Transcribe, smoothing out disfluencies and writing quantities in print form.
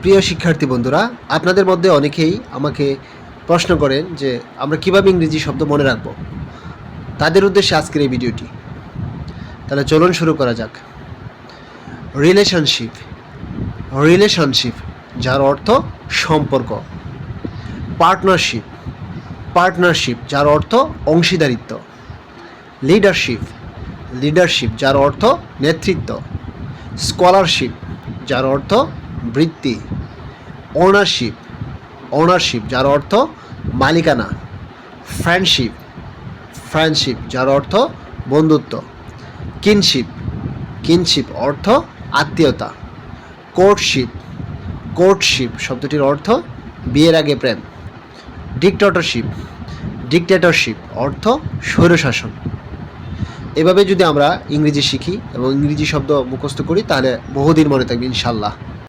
প্রিয় শিক্ষার্থী বন্ধুরা, আপনাদের মধ্যে অনেকেই আমাকে প্রশ্ন করেন যে আমরা কিভাবে ইংরেজি শব্দ মনে রাখব। তাদের উদ্দেশ্যে আজকের এই ভিডিওটি। তাহলে চলুন শুরু করা যাক। রিলেশনশিপ, রিলেশনশিপ যার অর্থ সম্পর্ক। পার্টনারশিপ, পার্টনারশিপ যার অর্থ অংশীদারিত্ব। লিডারশিপ, লিডারশিপ যার অর্থ নেতৃত্ব। স্কলারশিপ যার অর্থ বৃত্তি। ওনারশিপ, ওনারশিপ যার অর্থ মালিকানা। ফ্রেন্ডশিপ, ফ্রেন্ডশিপ যার অর্থ বন্ধুত্ব। কিনশিপ, কিনশিপ অর্থ আত্মীয়তা। কোর্টশিপ, কোর্টশিপ শব্দটির অর্থ বিয়ের আগে প্রেম। ডিক্টেটরশিপ, ডিক্টেটরশিপ অর্থ স্বৈরশাসন। এভাবে যদি আমরা ইংরেজি শিখি এবং ইংরেজি শব্দ মুখস্থ করি তাহলে বহুদিন মনে থাকবে ইনশাল্লাহ।